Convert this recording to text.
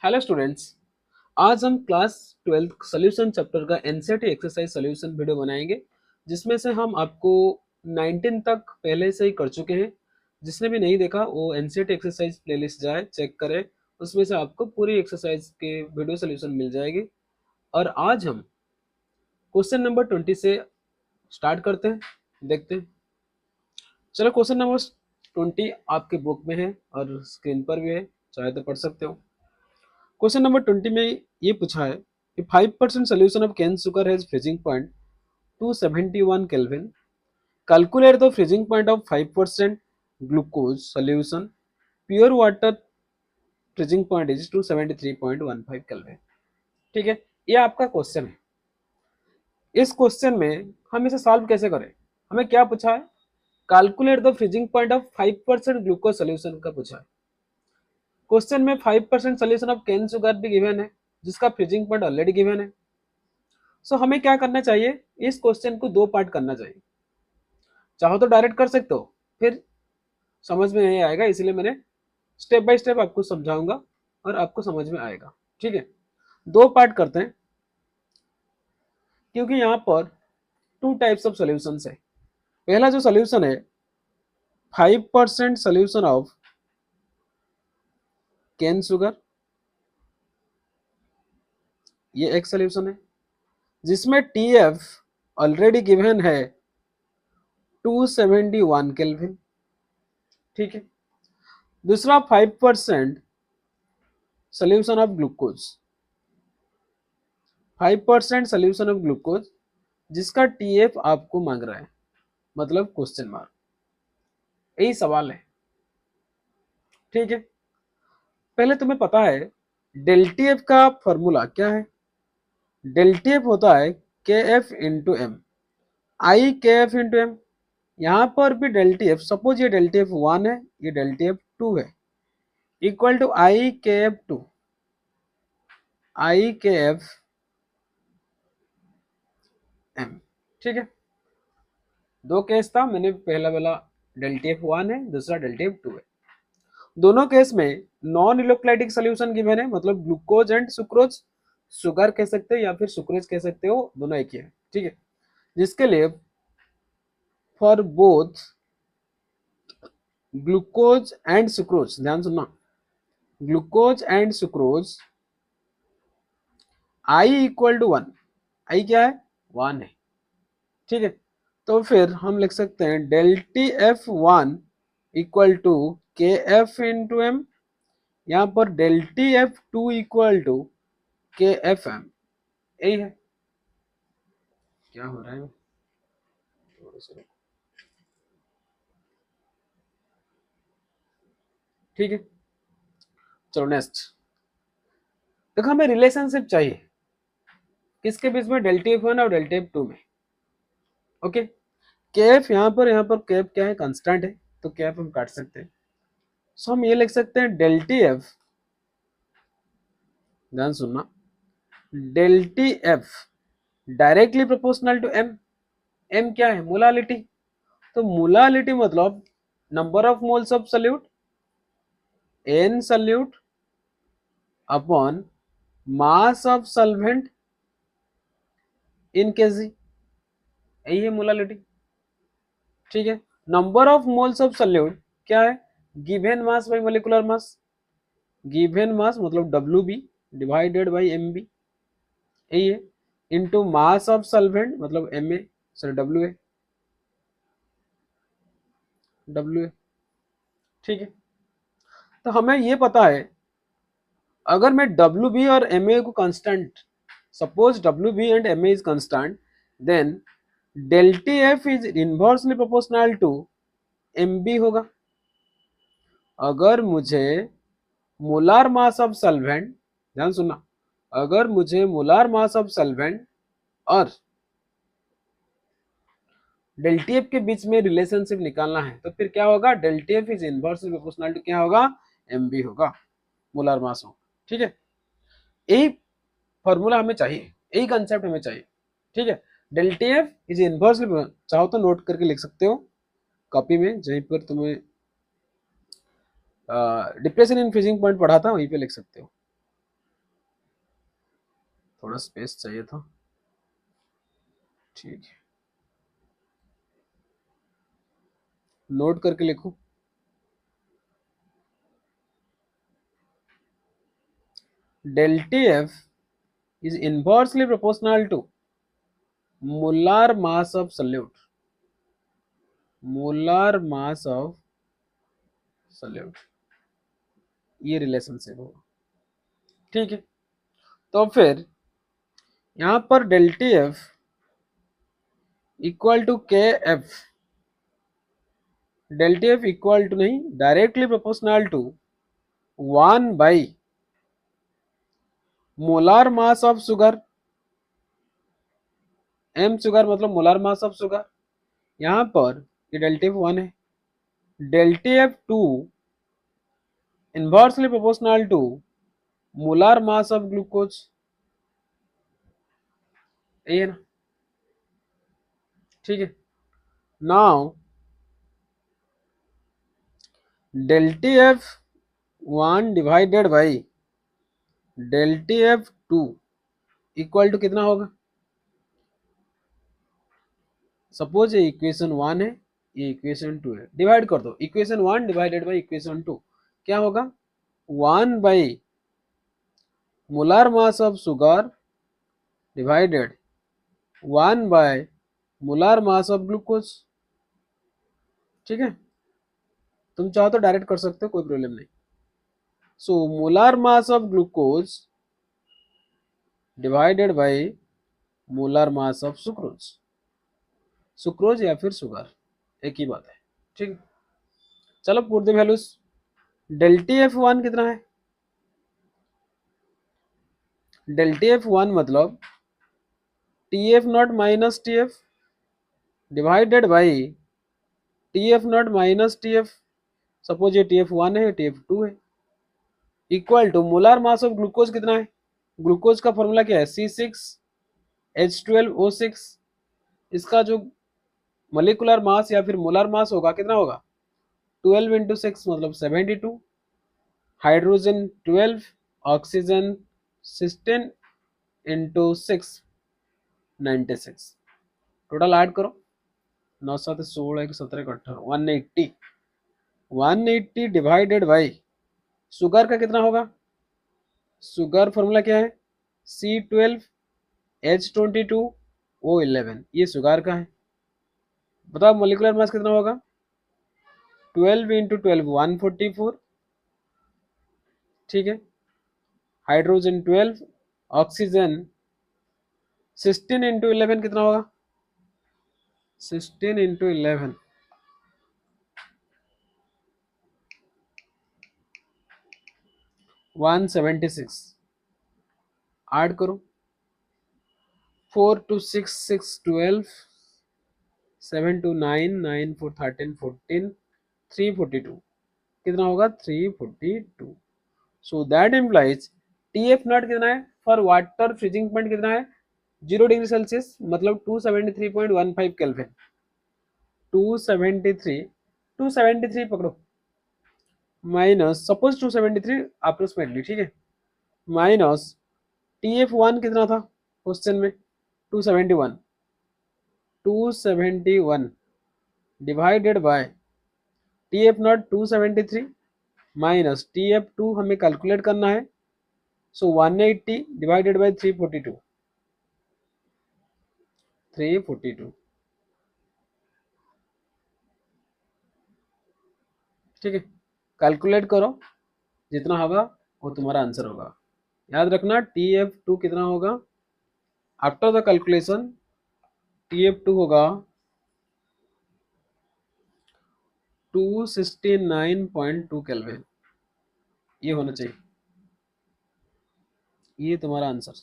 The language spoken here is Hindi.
Hello students. आज हम क्लास 12 सोल्यूशन चैप्टर का एनसीईआरटी एक्सरसाइज सोल्यूशन वीडियो बनाएंगे, जिसमें से हम आपको 19 तक पहले से ही कर चुके हैं। जिसने भी नहीं देखा वो एनसीईआरटी एक्सरसाइज प्लेलिस्ट जाए, चेक करे, उसमें से आपको पूरी एक्सरसाइज के वीडियो सोल्यूशन मिल जाएगी। और आज हम क्वेश्चन नंबर 20 से स्टार्ट करते हैं, देखते हैं। चलो, क्वेश्चन नंबर 20 आपके बुक में है और स्क्रीन पर भी है, चाहे तो पढ़ सकते हो। क्वेश्चन नंबर 20 में ये पूछा है कि 5% solution of cane sugar has freezing point 271 kelvin. Calculate the freezing point of 5% glucose solution. Pure water freezing point is 273.15 kelvin. ठीक है, ये आपका क्वेश्चन है। इस क्वेश्चन में हम इसे सॉल्व कैसे करें? हमें क्या पूछा है? Calculate the freezing point of 5% glucose solution का पूछा है। क्वेश्चन में 5% सोल्यूशन ऑफ कैन शुगर भी गिवन है, जिसका फ्रीजिंग पॉइंट ऑलरेडी गिवन है। सो हमें क्या करना चाहिए? इस क्वेश्चन को दो पार्ट करना चाहिए। चाहो तो डायरेक्ट कर सकते हो, फिर समझ में नहीं आएगा, इसलिए मैंने स्टेप बाय स्टेप आपको समझाऊंगा और आपको समझ में आएगा। ठीक है, दो पार्ट करते हैं, क्योंकि यहाँ पर टू टाइप्स ऑफ सॉल्यूशंस है। पहला जो सॉल्यूशन है 5% सॉल्यूशन ऑफ कैन शुगर, ये एक सॉल्यूशन है जिसमें टीएफ ऑलरेडी गिवन है 271 केल्विन। ठीक है, दूसरा 5% solution of glucose, 5% solution of glucose जिसका टीएफ आपको मांग रहा है, मतलब क्वेश्चन मार्क। यही सवाल है। ठीक है, पहले तुम्हें पता है डेल टीएफ का फॉर्मूला क्या है? डेल टीएफ होता है के एफ इंटू एम, आई के एफ इंटू एम। यहां पर भी डेल टीएफ, सपोज ये डेल टीएफ 1 है, ये डेल टीएफ 2 है, इक्वल टू आई के एफ 2, आई के एफ एम। ठीक है, दो केस था, मैंने पहला वाला डेल टीएफ 1 है, दूसरा डेल टीएफ 2 है। दोनों केस में नॉन इलेक्ट्रोलाइटिक सोल्यूशन गिवन है, मतलब ग्लूकोज एंड सुक्रोज, शुगर कह सकते हो या फिर सुक्रोज कह सकते हो, दोनों एक ही है। ठीक है, जिसके लिए for both glucose and sucrose, ध्यान सुनना, glucose and sucrose i equal to 1। I क्या है? 1 है। ठीक है, तो फिर हम लिख सकते हैं del T F 1 equal to K F into M. यहाँ पर del T F 2 equal to K F M. यही है। क्या हो रहा है? ठीक है, चलो नेक्स्ट देखो, हमें रिलेशनशिप चाहिए किसके बीच में? डेल टी एफ 1 और डेल टी एफ 2 में। ओके, केएफ यहाँ पर केएफ क्या है? कांस्टेंट है, तो केएफ हम काट सकते हैं। सो हम ये लिख सकते हैं डेल टी एफ, ध्यान सुनना, del T F directly proportional to M. M क्या है? मोलालिटी। तो मोलालिटी मतलब number of moles of solute, n solute upon mass of solvent in KG, यही है मोलालिटी। ठीक है, number of moles of solute क्या है? Given mass by molecular mass, given mass मतलब W B divided by M B, यही है, इनटू मास ऑफ सॉल्वेंट मतलब M A, sorry W A, W A. ठीक है, तो हमें ये पता है अगर मैं डब्ल्यू बी और एम ए को constant, suppose W B and M A is constant, then del T F is inversely proportional to M B होगा। अगर मुझे मोलार मास ऑफ सॉल्वेंट, ध्यान सुनना, अगर मुझे मोलार मास ऑफ सॉल्वेंट और डेल टी एफ के बीच में रिलेशनशिप निकालना है, तो फिर क्या होगा? Del T F is inversely proportional to क्या होगा? एम बी होगा, मोलार मास हो। ठीक है, यही फॉर्मूला हमें चाहिए, यही कंसेप्ट हमें चाहिए। ठीक है, del T F is inversely, चाहो तो नोट करके लिख सकते हो कॉपी में, जहीं पर तुम्हें डिप्रेशन इन फ्रीजिंग पॉइंट पढ़ा था वहीं पे लिख सकते हो। थोड़ा स्पेस चाहिए था। ठीक है, नोट करके लिखो। del TF is inversely proportional to molar mass of solute, molar mass of solute, ये रिलेशनशिप होगा। ठीक है, तो फिर यहां पर del TF equal to K F, del TF equal to नहीं, directly proportional to 1 by molar mass of sugar, M sugar मतलब मोलार मास ऑफ शुगर। यहां पर ये del TF 1 है, del TF 2 inversely proportional to molar mass of glucose, ये ना। ठीक है, now del TF 1 divided by del TF 2 equal to कितना होगा? सपोज ये इक्वेशन 1 है, ये इक्वेशन 2 है, डिवाइड कर दो। इक्वेशन 1 डिवाइडेड बाई इक्वेशन 2 क्या होगा? 1 by molar mass of sugar divided 1 by molar mass of glucose. ठीक है, तुम चाहो तो डायरेक्ट कर सकते हो, कोई प्रॉब्लम नहीं। So molar mass of glucose divided by molar mass of sucrose, sucrose या फिर शुगर एक ही बात है। ठीक, चलो put the values. del TF1 कितना है? del TF1 मतलब TF nought minus TF divided by TF nought minus TF, suppose ये TF1 है, TF2 है, equal to molar mass of glucose कितना है? ग्लूकोज का फॉर्मूला क्या है? C6H12O6। इसका जो मोलिकुलर मास या फिर मोलार मास होगा कितना होगा? 12 इंटू 6 मतलब 72, hydrogen 12, oxygen 16 into 6 96। Total add करो, 9 7 16 1 17 18 180, 180 डिवाइडेड बाई शुगर का कितना होगा? शुगर फॉर्मूला क्या है? C12H22O11, ये शुगर का है। बताओ मोलिकुलर मास कितना होगा? 12 इंटू 12 144। ठीक है, हाइड्रोजन 12, ऑक्सीजन 16 इंटू 11 कितना होगा? 16 इंटू 11 176। ऐड करो, 4 2 6 6 12, 7 2 9 9 4 13 14, 342 कितना होगा? 342। So that implies TF not कितना है फॉर वाटर फ्रीजिंग पॉइंट कितना है? 0 डिग्री सेल्सियस मतलब 273.15 केल्विन। 273, 273 पकड़ो, माइनस सपोज 273 अप्रोक्सीमेटली। ठीक है, माइनस TF1 कितना था क्वेश्चन में? 271, 271 divided by TF not 273 minus TF2 हमें कैलकुलेट करना है। सो 180 डिवाइडेड बाय 342, 342। ठीक है, कैलकुलेट करो, जितना होगा वो तुम्हारा आंसर होगा। याद रखना TF2 कितना होगा? आफ्टर द कैलकुलेशन TF2 होगा 269.2 केल्विन, ये होना चाहिए, ये तुम्हारा आंसर।